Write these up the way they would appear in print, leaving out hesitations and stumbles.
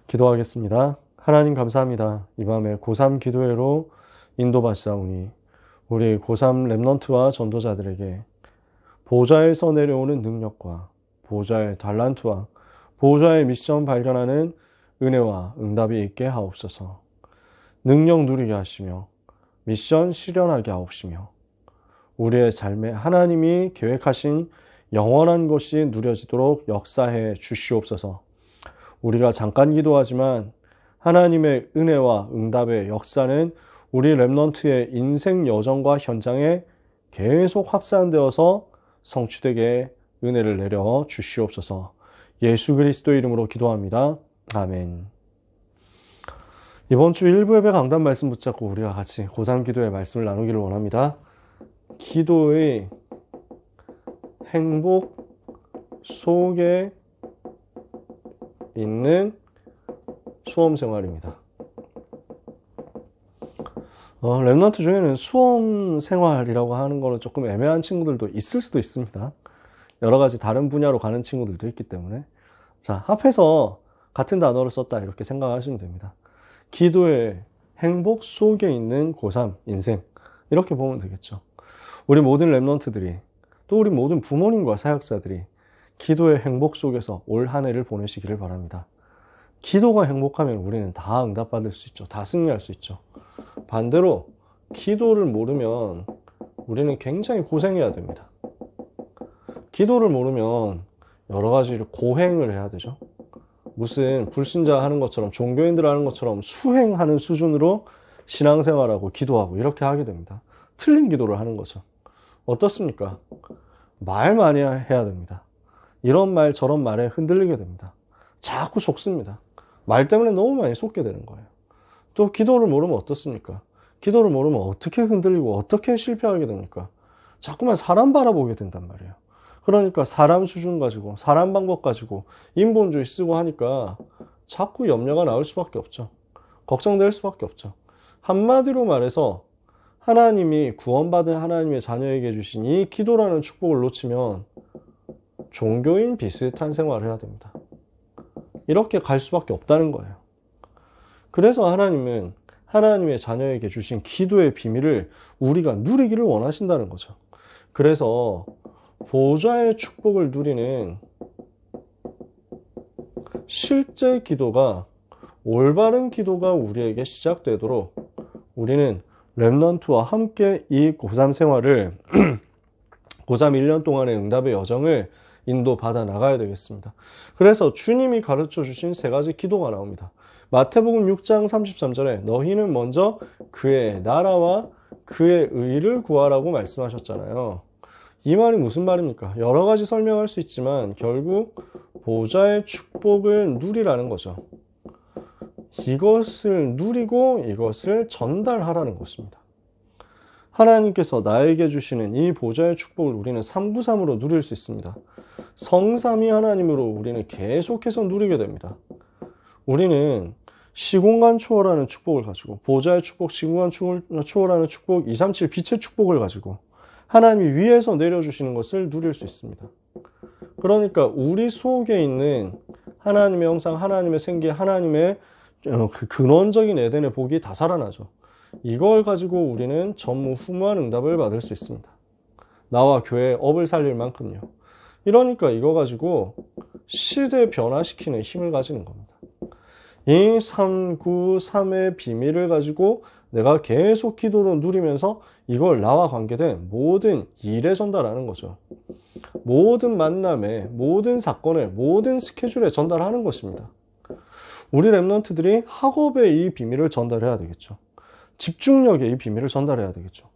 기도하겠습니다. 하나님 감사합니다. 이 밤에 고3 기도회로 인도받사오니 우리 고3 렘넌트와 전도자들에게 보좌에서 내려오는 능력과 보좌의 달란트와 보좌의 미션 발견하는 은혜와 응답이 있게 하옵소서. 능력 누리게 하시며 미션 실현하게 하옵시며 우리의 삶에 하나님이 계획하신 영원한 것이 누려지도록 역사해 주시옵소서. 우리가 잠깐 기도하지만 하나님의 은혜와 응답의 역사는 우리 렘넌트의 인생 여정과 현장에 계속 확산되어서 성취되게 은혜를 내려 주시옵소서. 예수 그리스도 이름으로 기도합니다. 아멘. 이번 주 1부 예배 강단 말씀 붙잡고 우리가 같이 고3 기도의 말씀을 나누기를 원합니다. 기도의 행복 속에 있는 수험 생활입니다. 렘넌트 중에는 수험 생활이라고 하는 거는 조금 애매한 친구들도 있을 수도 있습니다. 여러 가지 다른 분야로 가는 친구들도 있기 때문에. 자, 합해서 같은 단어를 썼다 이렇게 생각하시면 됩니다. 기도의 행복 속에 있는 고3 인생, 이렇게 보면 되겠죠. 우리 모든 렘넌트들이, 또 우리 모든 부모님과 사역자들이 기도의 행복 속에서 올 한 해를 보내시기를 바랍니다. 기도가 행복하면 우리는 다 응답받을 수 있죠. 다 승리할 수 있죠. 반대로 기도를 모르면 우리는 굉장히 고생해야 됩니다. 기도를 모르면 여러 가지 고행을 해야 되죠. 무슨 불신자 하는 것처럼, 종교인들 하는 것처럼 수행하는 수준으로 신앙생활하고 기도하고 이렇게 하게 됩니다. 틀린 기도를 하는 거죠. 어떻습니까? 말 많이 해야 됩니다. 이런 말 저런 말에 흔들리게 됩니다. 자꾸 속습니다. 말 때문에 너무 많이 속게 되는 거예요. 또 기도를 모르면 어떻습니까? 기도를 모르면 어떻게 흔들리고 어떻게 실패하게 됩니까? 자꾸만 사람 바라보게 된단 말이에요. 그러니까 사람 수준 가지고, 사람 방법 가지고 인본주의 쓰고 하니까 자꾸 염려가 나올 수밖에 없죠. 걱정될 수밖에 없죠. 한마디로 말해서 하나님이 구원받은 하나님의 자녀에게 주신 이 기도라는 축복을 놓치면 종교인 비슷한 생활을 해야 됩니다. 이렇게 갈 수밖에 없다는 거예요. 그래서 하나님은 하나님의 자녀에게 주신 기도의 비밀을 우리가 누리기를 원하신다는 거죠. 그래서 보좌의 축복을 누리는 실제 기도가, 올바른 기도가 우리에게 시작되도록 우리는 렘넌트와 함께 이 고3 생활을 고3 1년 동안의 응답의 여정을 인도받아 나가야 되겠습니다. 그래서 주님이 가르쳐 주신 세 가지 기도가 나옵니다. 마태복음 6장 33절에 너희는 먼저 그의 나라와 그의 의를 구하라고 말씀하셨잖아요. 이 말이 무슨 말입니까? 여러 가지 설명할 수 있지만 결국 보좌의 축복을 누리라는 거죠. 이것을 누리고 이것을 전달하라는 것입니다. 하나님께서 나에게 주시는 이 보좌의 축복을 우리는 393으로 누릴 수 있습니다. 성삼위 하나님으로 우리는 계속해서 누리게 됩니다. 우리는 시공간 초월하는 축복을 가지고, 보좌의 축복, 시공간 초월하는 축복, 237 빛의 축복을 가지고 하나님이 위에서 내려주시는 것을 누릴 수 있습니다. 그러니까 우리 속에 있는 하나님의 형상, 하나님의 생기, 하나님의 그 근원적인 에덴의 복이 다 살아나죠. 이걸 가지고 우리는 전무후무한 응답을 받을 수 있습니다. 나와 교회의 업을 살릴 만큼요. 이러니까 이거 가지고 시대 변화시키는 힘을 가지는 겁니다. 이 393의 비밀을 가지고 내가 계속 기도로 누리면서 이걸 나와 관계된 모든 일에 전달하는 거죠. 모든 만남에, 모든 사건에, 모든 스케줄에 전달하는 것입니다. 우리 렘넌트들이 학업에 이 비밀을 전달해야 되겠죠. 집중력에 이 비밀을 전달해야 되겠죠.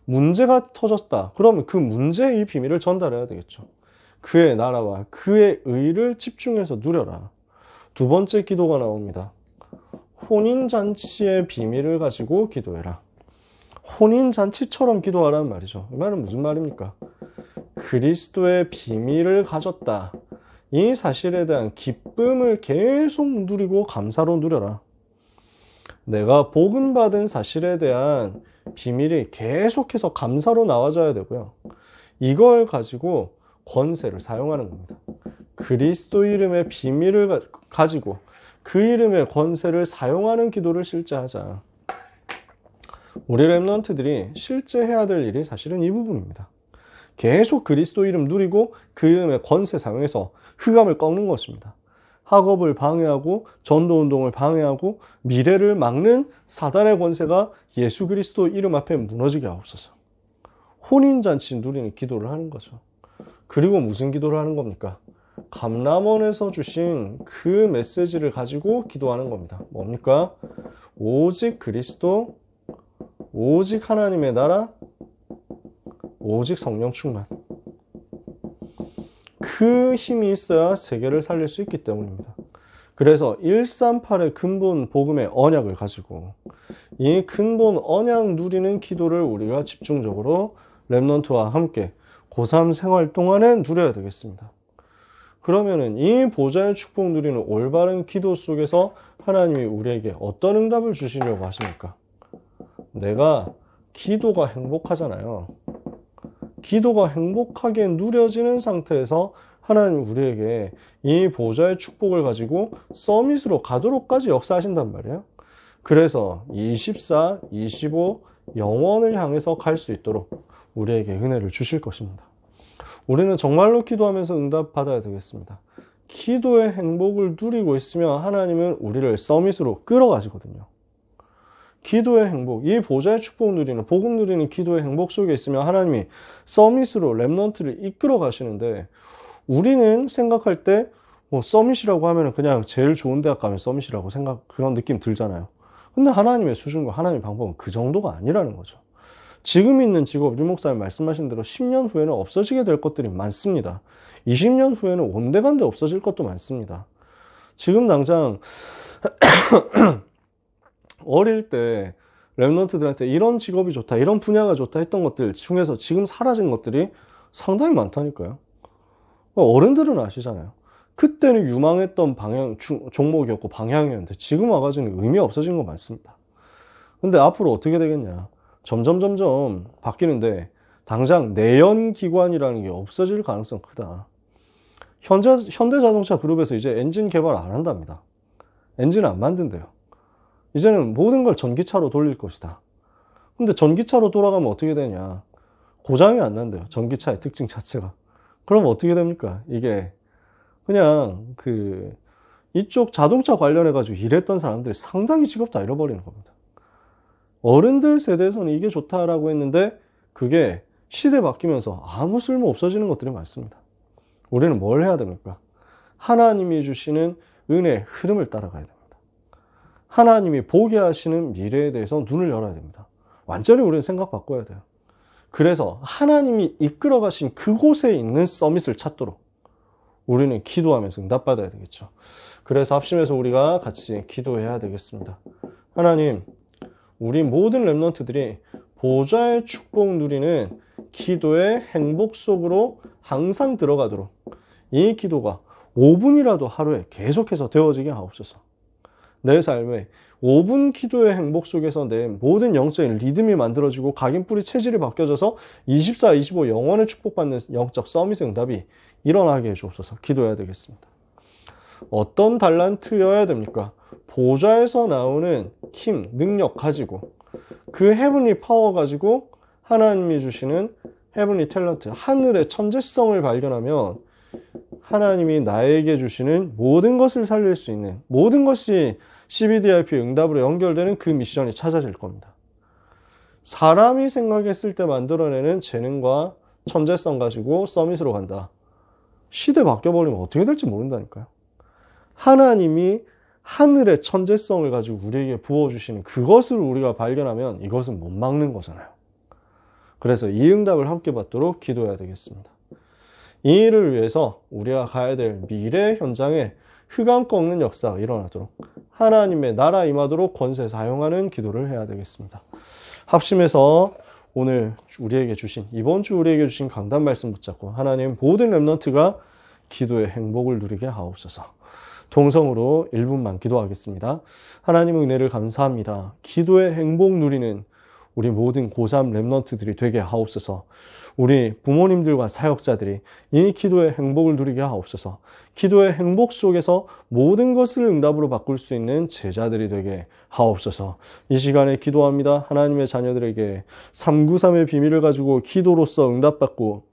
문제가 터졌다. 그러면 그 문제의 이 비밀을 전달해야 되겠죠. 그의 나라와 그의 의를 집중해서 누려라. 두 번째 기도가 나옵니다. 혼인잔치의 비밀을 가지고 기도해라. 혼인잔치처럼 기도하라는 말이죠. 이 말은 무슨 말입니까? 그리스도의 비밀을 가졌다. 이 사실에 대한 기쁨을 계속 누리고 감사로 누려라. 내가 복음받은 사실에 대한 비밀이 계속해서 감사로 나와줘야 되고요. 이걸 가지고 권세를 사용하는 겁니다. 그리스도 이름의 비밀을 가지고 그 이름의 권세를 사용하는 기도를 실제 하자. 우리 렘넌트들이 실제 해야 될 일이 사실은 이 부분입니다. 계속 그리스도 이름 누리고 그 이름의 권세 사용해서 흑암을 꺾는 것입니다. 학업을 방해하고 전도운동을 방해하고 미래를 막는 사단의 권세가 예수 그리스도 이름 앞에 무너지게 하옵소서. 혼인잔치 누리는 기도를 하는 거죠. 그리고 무슨 기도를 하는 겁니까? 감람원에서 주신 그 메시지를 가지고 기도하는 겁니다. 뭡니까? 오직 그리스도, 오직 하나님의 나라, 오직 성령 충만. 그 힘이 있어야 세계를 살릴 수 있기 때문입니다. 그래서 138의 근본 복음의 언약을 가지고 이 근본 언약 누리는 기도를 우리가 집중적으로 렘넌트와 함께 고3 생활 동안에 누려야 되겠습니다. 그러면은 이 보좌의 축복 누리는 올바른 기도 속에서 하나님이 우리에게 어떤 응답을 주시려고 하십니까? 내가 기도가 행복하잖아요. 기도가 행복하게 누려지는 상태에서 하나님 우리에게 이 보좌의 축복을 가지고 서밋으로 가도록까지 역사하신단 말이에요. 그래서 24, 25 영원을 향해서 갈 수 있도록 우리에게 은혜를 주실 것입니다. 우리는 정말로 기도하면서 응답받아야 되겠습니다. 기도의 행복을 누리고 있으면 하나님은 우리를 서밋으로 끌어가시거든요. 기도의 행복, 이 보좌의 축복 누리는, 복음 누리는 기도의 행복 속에 있으면 하나님이 서밋으로 렘넌트를 이끌어 가시는데, 우리는 생각할 때 뭐 서밋이라고 하면 그냥 제일 좋은 대학 가면 서밋이라고 그런 느낌 들잖아요. 근데 하나님의 수준과 하나님의 방법은 그 정도가 아니라는 거죠. 지금 있는 직업, 류 목사님 말씀하신 대로 10년 후에는 없어지게 될 것들이 많습니다. 20년 후에는 온데간데 없어질 것도 많습니다. 지금 당장 어릴 때 렘넌트들한테 이런 직업이 좋다, 이런 분야가 좋다 했던 것들 중에서 지금 사라진 것들이 상당히 많다니까요. 어른들은 아시잖아요. 그때는 유망했던 종목이었고 방향이었는데 지금 와가지고 의미 없어진 거 많습니다. 근데 앞으로 어떻게 되겠냐. 점점 바뀌는데 당장 내연기관이라는 게 없어질 가능성 크다. 현대자동차 그룹에서 이제 엔진 개발 안 한답니다. 엔진 안 만든대요. 이제는 모든 걸 전기차로 돌릴 것이다. 근데 전기차로 돌아가면 어떻게 되냐. 고장이 안 난대요. 전기차의 특징 자체가. 그럼 어떻게 됩니까? 이게 그냥 이쪽 자동차 관련해가지고 일했던 사람들이 상당히 직업 다 잃어버리는 겁니다. 어른들 세대에서는 이게 좋다라고 했는데 그게 시대 바뀌면서 아무 쓸모 없어지는 것들이 많습니다. 우리는 뭘 해야 됩니까? 하나님이 주시는 은혜의 흐름을 따라가야 됩니다. 하나님이 보게 하시는 미래에 대해서 눈을 열어야 됩니다. 완전히 우리는 생각 바꿔야 돼요. 그래서 하나님이 이끌어 가신 그곳에 있는 서밋을 찾도록 우리는 기도하면서 응답받아야 되겠죠. 그래서 합심해서 우리가 같이 기도해야 되겠습니다. 하나님, 우리 모든 렘넌트들이 보좌의 축복 누리는 기도의 행복 속으로 항상 들어가도록 이 기도가 5분이라도 하루에 계속해서 되어지게 하옵소서. 내 삶에 5분 기도의 행복 속에서 내 모든 영적인 리듬이 만들어지고 각인뿌리 체질이 바뀌어져서 24, 25 영원의 축복받는 영적 서밋의 응답이 일어나게 해주옵소서. 기도해야 되겠습니다. 어떤 달란트여야 됩니까? 보좌에서 나오는 힘, 능력 가지고 그 헤븐리 파워 가지고 하나님이 주시는 헤븐리 탤런트, 하늘의 천재성을 발견하면 하나님이 나에게 주시는 모든 것을 살릴 수 있는 모든 것이 CBDIP 응답으로 연결되는 그 미션이 찾아질 겁니다. 사람이 생각했을 때 만들어내는 재능과 천재성 가지고 서밋으로 간다. 시대 바뀌어버리면 어떻게 될지 모른다니까요. 하나님이 하늘의 천재성을 가지고 우리에게 부어주시는 그것을 우리가 발견하면 이것은 못 막는 거잖아요. 그래서 이 응답을 함께 받도록 기도해야 되겠습니다. 이 일을 위해서 우리가 가야 될 미래 현장에 흑암 꺾는 역사가 일어나도록 하나님의 나라 임하도록 권세 사용하는 기도를 해야 되겠습니다. 합심해서 오늘 우리에게 주신, 이번 주 우리에게 주신 강단 말씀 붙잡고 하나님 모든 렘넌트가 기도의 행복을 누리게 하옵소서. 동성으로 1분만 기도하겠습니다. 하나님의 은혜를 감사합니다. 기도의 행복 누리는 우리 모든 고3 랩런트들이 되게 하옵소서. 우리 부모님들과 사역자들이 이 기도의 행복을 누리게 하옵소서. 기도의 행복 속에서 모든 것을 응답으로 바꿀 수 있는 제자들이 되게 하옵소서. 이 시간에 기도합니다. 하나님의 자녀들에게 393의 비밀을 가지고 기도로서 응답받고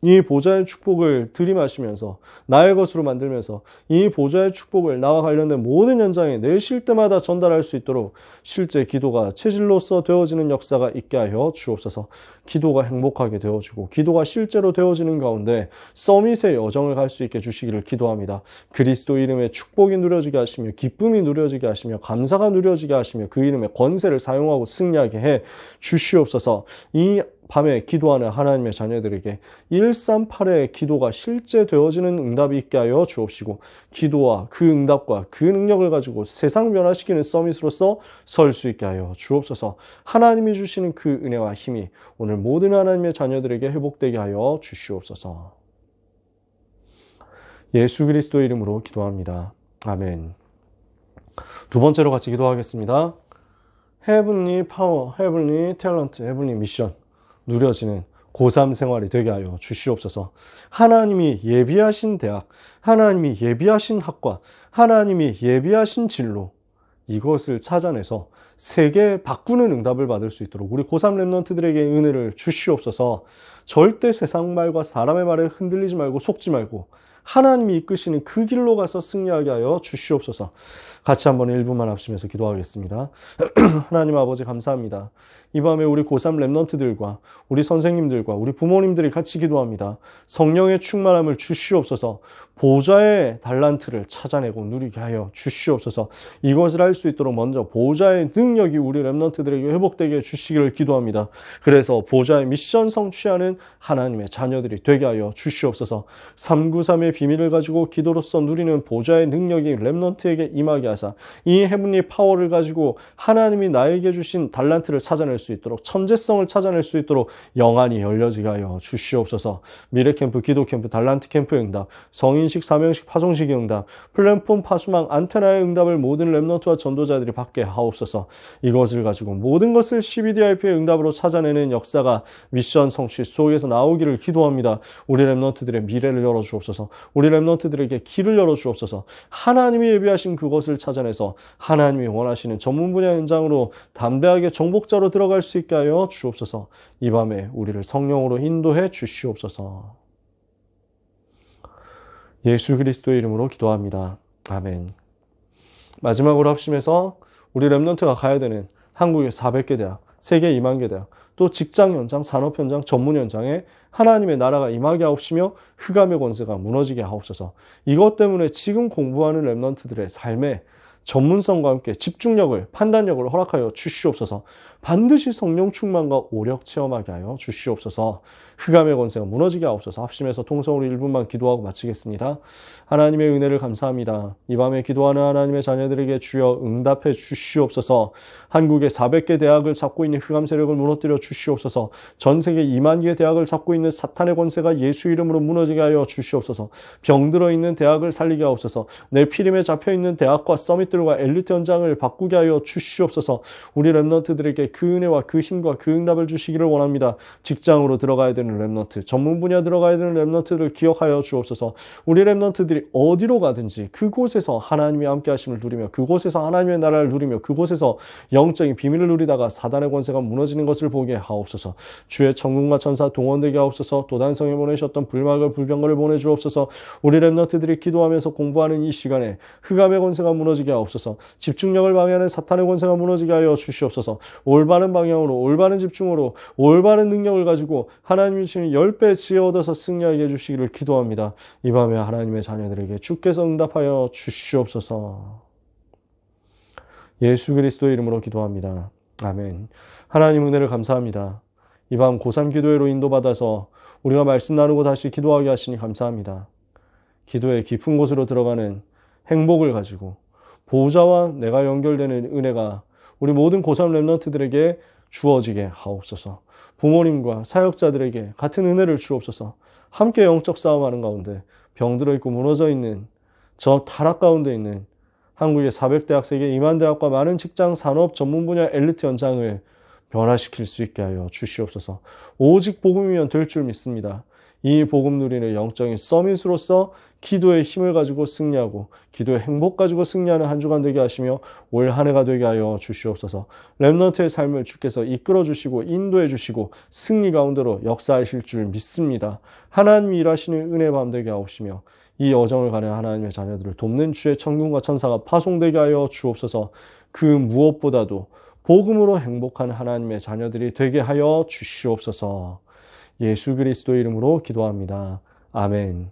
이 보좌의 축복을 들이마시면서 나의 것으로 만들면서 이 보좌의 축복을 나와 관련된 모든 현장에 내쉴 때마다 전달할 수 있도록 실제 기도가 체질로서 되어지는 역사가 있게 하여 주옵소서. 기도가 행복하게 되어지고 기도가 실제로 되어지는 가운데 서밋의 여정을 갈 수 있게 주시기를 기도합니다. 그리스도 이름의 축복이 누려지게 하시며 기쁨이 누려지게 하시며 감사가 누려지게 하시며 그 이름의 권세를 사용하고 승리하게 해 주시옵소서. 이 밤에 기도하는 하나님의 자녀들에게 138의 기도가 실제 되어지는 응답이 있게 하여 주옵시고 기도와 그 응답과 그 능력을 가지고 세상 변화시키는 서밋으로서 설 수 있게 하여 주옵소서. 하나님이 주시는 그 은혜와 힘이 오늘 모든 하나님의 자녀들에게 회복되게 하여 주시옵소서. 예수 그리스도의 이름으로 기도합니다. 아멘. 두 번째로 같이 기도하겠습니다. 헤븐리 파워, 헤븐리 탤런트, 헤븐리 미션 누려지는 고3 생활이 되게 하여 주시옵소서. 하나님이 예비하신 대학, 하나님이 예비하신 학과, 하나님이 예비하신 진로, 이것을 찾아내서 세계 바꾸는 응답을 받을 수 있도록 우리 고3 랩런트들에게 은혜를 주시옵소서. 절대 세상 말과 사람의 말에 흔들리지 말고 속지 말고 하나님이 이끄시는 그 길로 가서 승리하게 하여 주시옵소서. 같이 한번 1분만 합심해서 기도하겠습니다. 하나님 아버지 감사합니다. 이 밤에 우리 고3 랩런트들과 우리 선생님들과 우리 부모님들이 같이 기도합니다. 성령의 충만함을 주시옵소서. 보좌의 달란트를 찾아내고 누리게 하여 주시옵소서. 이것을 할 수 있도록 먼저 보좌의 능력이 우리 랩런트들에게 회복되게 해주시기를 기도합니다. 그래서 보좌의 미션 성취하는 하나님의 자녀들이 되게 하여 주시옵소서. 393의 비밀을 가지고 기도로서 누리는 보좌의 능력이 랩런트에게 임하게 하사 이 헤븐리 파워를 가지고 하나님이 나에게 주신 달란트를 찾아낼 수 있도록 천재성을 찾아낼 수 있도록 영안이 열려지게 하여 주시옵소서. 미래캠프, 기도캠프, 달란트 캠프의 응답, 성인식, 사명식, 파송식의 응답, 플랫폼, 파수망, 안테나의 응답을 모든 랩런트와 전도자들이 받게 하옵소서. 이것을 가지고 모든 것을 CBDIP의 응답으로 찾아내는 역사가 미션 성취 속에서 나오기를 기도합니다. 우리 랩런트들의 미래를 열어주옵소서. 우리 랩런트들에게 길을 열어주옵소서. 하나님이 예비하신 그것을 찾아내서 하나님이 원하시는 전문 분야 현장으로 담대하게 정복자로 들어갈 수 있게 하여 주옵소서. 이 밤에 우리를 성령으로 인도해 주시옵소서. 예수 그리스도의 이름으로 기도합니다. 아멘. 마지막으로 합심해서 우리 랩런트가 가야 되는 한국의 400개 대학, 세계 2만 개 대학, 또 직장 현장, 산업 현장, 전문 현장에 하나님의 나라가 임하게 하옵시며 흑암의 권세가 무너지게 하옵소서. 이것 때문에 지금 공부하는 랩런트들의 삶에 전문성과 함께 집중력을, 판단력을 허락하여 주시옵소서. 반드시 성령 충만과 오력 체험하게 하여 주시옵소서. 흑암의 권세가 무너지게 하옵소서. 합심해서 통성으로 1분만 기도하고 마치겠습니다. 하나님의 은혜를 감사합니다. 이 밤에 기도하는 하나님의 자녀들에게 주여 응답해 주시옵소서. 한국의 400개 대학을 잡고 있는 흑암 세력을 무너뜨려 주시옵소서. 전 세계 2만 개의 대학을 잡고 있는 사탄의 권세가 예수 이름으로 무너지게 하여 주시옵소서. 병들어 있는 대학을 살리게 하옵소서. 내 피림에 잡혀있는 대학과 서밋들과 엘리트 현장을 바꾸게 하여 주시옵소서. 우리 랩런트들에게 그 은혜와 그 힘과 그 응답을 주시기를 원합니다. 직장으로 들어가야 되는 랩런트, 전문 분야 들어가야 되는 랩런트들을 기억하여 주옵소서. 우리 랩런트들이 어디로 가든지 그곳에서 하나님의 함께 하심을 누리며 그곳에서 하나님의 나라를 누리며 그곳에서 영적인 비밀을 누리다가 사단의 권세가 무너지는 것을 보게 하옵소서. 주의 천군과 천사 동원되게 하옵소서. 도단성에 보내셨던 불막을 불병거를 보내주옵소서. 우리 랩런트들이 기도하면서 공부하는 이 시간에 흑암의 권세가 무너지게 하옵소서. 집중력을 방해하는 사탄의 권세가 무너지게 하여 주시옵소서. 올바른 방향으로, 올바른 집중으로, 올바른 능력을 가지고 하나님이 주시는 10배 지혜 얻어서 승리하게 해주시기를 기도합니다. 이 밤에 하나님의 자녀들에게 주께서 응답하여 주시옵소서. 예수 그리스도의 이름으로 기도합니다. 아멘. 하나님 은혜를 감사합니다. 이 밤 고3 기도회로 인도받아서 우리가 말씀 나누고 다시 기도하게 하시니 감사합니다. 기도의 깊은 곳으로 들어가는 행복을 가지고 보호자와 내가 연결되는 은혜가 우리 모든 고3 랩런트들에게 주어지게 하옵소서. 부모님과 사역자들에게 같은 은혜를 주옵소서. 함께 영적 싸움하는 가운데 병들어 있고 무너져 있는 저 타락 가운데 있는 한국의 400대학, 세계 2만 대학과 많은 직장, 산업, 전문 분야 엘리트 현장을 변화시킬 수 있게 하여 주시옵소서. 오직 복음이면 될 줄 믿습니다. 이 복음 누리는 영적인 서밋으로서 기도의 힘을 가지고 승리하고 기도의 행복 가지고 승리하는 한 주간 되게 하시며 올 한 해가 되게 하여 주시옵소서. 렘넌트의 삶을 주께서 이끌어 주시고 인도해 주시고 승리 가운데로 역사하실 줄 믿습니다. 하나님이 일하시는 은혜 밤 되게 하옵시며 이 여정을 가는 하나님의 자녀들을 돕는 주의 천군과 천사가 파송되게 하여 주옵소서. 그 무엇보다도 복음으로 행복한 하나님의 자녀들이 되게 하여 주시옵소서. 예수 그리스도의 이름으로 기도합니다. 아멘.